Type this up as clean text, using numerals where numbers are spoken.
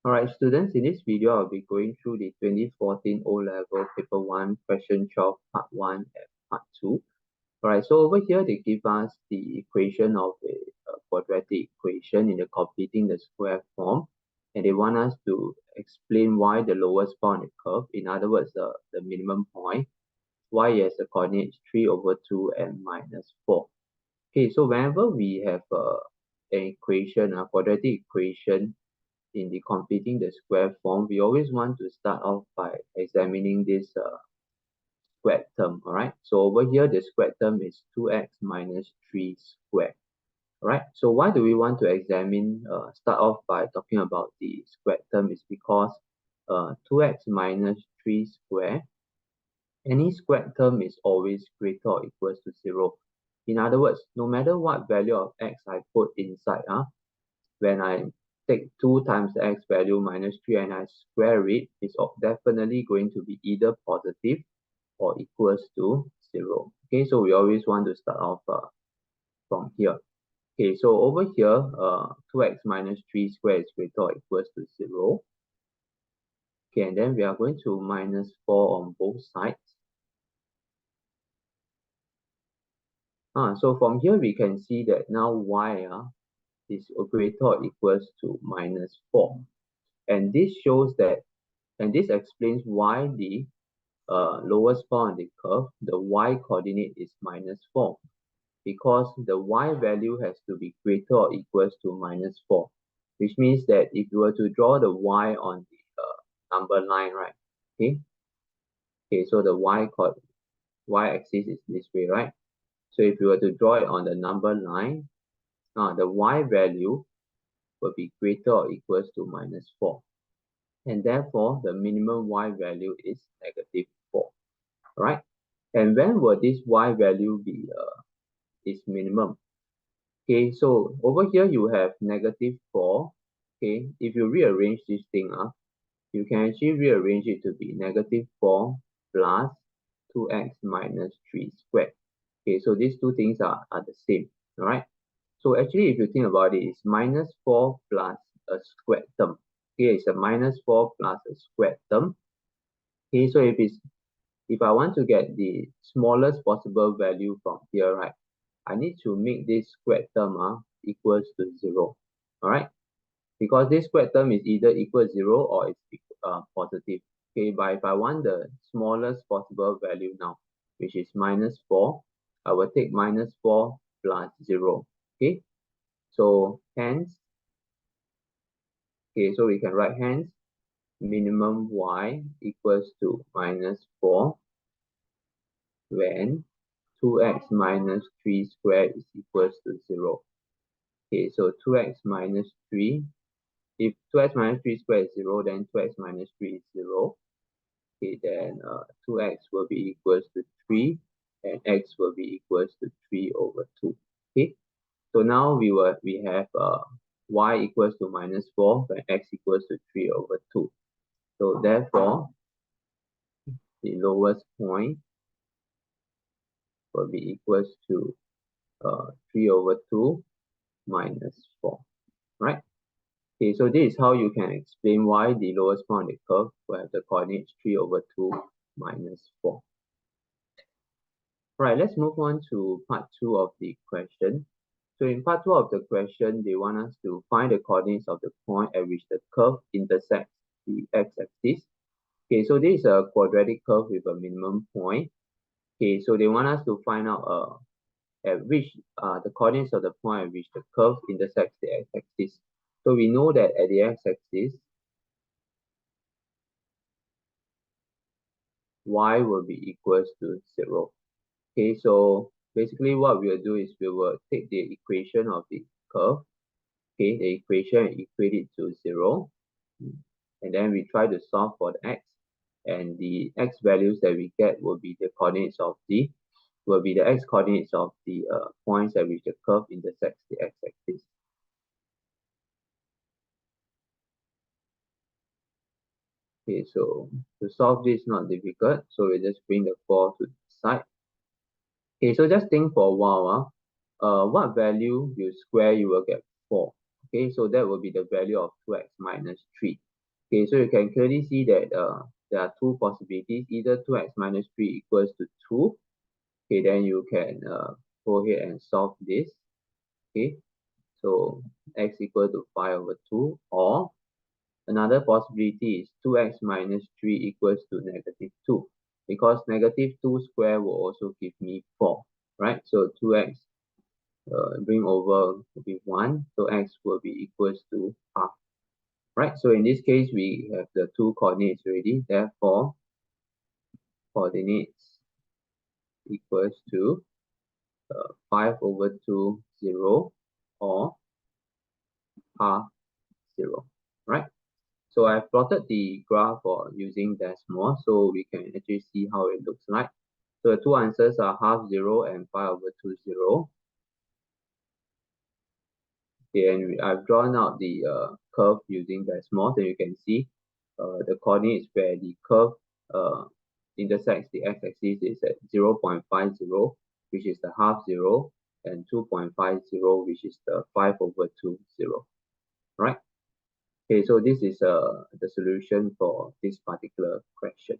Alright, students, in this video, I'll be going through the 2014 O-Level Paper 1, Question 12, Part 1 and Part 2. Alright, so over here, they give us the equation of a quadratic equation in the completing the square form. And they want us to explain why the lowest point on the curve, in other words, the minimum point, y has the coordinates 3 over 2 and minus 4. Okay, so whenever we have an equation, a quadratic equation, in the completing the square form, we always want to start off by examining this squared term, all right? So over here, the squared term is 2x minus 3 squared, all right? So why do we want to start off by talking about the squared term is because 2x minus 3 squared, any squared term is always greater or equals to 0. In other words, no matter what value of x I put inside, when I take 2 times the x value minus 3 and I square it, it's definitely going to be either positive or equals to 0. Okay, so we always want to start off from here. Okay, so over here, 2x minus 3 squared is greater or equals to 0. Okay, and then we are going to minus 4 on both sides. So from here, we can see that now y is greater or equals to minus 4. And this shows that, and this explains why the lowest point on the curve, the y coordinate is minus 4. Because the y value has to be greater or equals to minus 4. Which means that if you were to draw the y on the number line, right? Okay, so the y-axis is this way, right? So if you were to draw it on the number line, the y value will be greater or equals to minus 4. And therefore, the minimum y value is negative 4. Right? And when will this y value be its minimum? Okay, so over here you have negative 4. Okay, if you rearrange this thing, you can actually rearrange it to be negative 4 plus 2x minus 3 squared. Okay, so these two things are the same. Alright? So actually, if you think about it, it's minus 4 plus a squared term. Okay, it's a minus 4 plus a squared term. Okay, so if I want to get the smallest possible value from here, right, I need to make this squared term equals to 0. Alright? Because this squared term is either equal to 0 or it's positive. Okay, but if I want the smallest possible value now, which is minus 4, I will take minus 4 plus 0. Okay, so hence, okay, so we can write hence minimum y equals to minus 4 when 2x minus 3 squared is equals to 0. Okay, so 2x minus 3, if 2x minus 3 squared is 0, then 2x minus 3 is 0. Okay, then 2x will be equals to 3 and x will be equals to 3 over 2. Okay, so now we have y equals to minus 4 when x equals to 3 over 2. So therefore, the lowest point will be equals to 3 over 2 minus 4, right? Okay, so this is how you can explain why the lowest point on the curve will have the coordinates 3 over 2 minus 4. Right, let's move on to part 2 of the question. So in part 2 of the question, they want us to find the coordinates of the point at which the curve intersects the x-axis. Okay, so this is a quadratic curve with a minimum point. Okay, so they want us to find out at which the coordinates of the point at which the curve intersects the x-axis. So we know that at the x-axis, y will be equals to 0. Okay, so basically what we will do is we will take the equation of the curve, okay, the equation and equate it to 0. And then we try to solve for the x. And the x values that we get will be the coordinates of the x coordinates of the points at which the curve intersects the x-axis. Okay, so to solve this is not difficult, so we just bring the 4 to the side. Okay, so just think for a while. What value you square, you will get 4. Okay, so that will be the value of 2x minus 3. Okay, so you can clearly see that there are two possibilities, either 2x minus 3 equals to 2. Okay, then you can go ahead and solve this. Okay, so x equal to 5 over 2, or another possibility is 2x minus 3 equals to negative 2, because negative 2 square will also give me 4, right? So 2x bring over will be 1, so x will be equals to half, right? So in this case, we have the two coordinates already, therefore coordinates equals to 5 over 2, 0, or half 0, right? So I've plotted the graph for using decimal, so we can actually see how it looks like. So the two answers are half 0 and 5 over 2, 0. Okay, and I've drawn out the curve using decimal, so you can see the coordinates where the curve intersects the x-axis is at 0.50, which is the half 0, and 2.50, which is the 5 over 2, 0, right? Okay, so this is the solution for this particular question.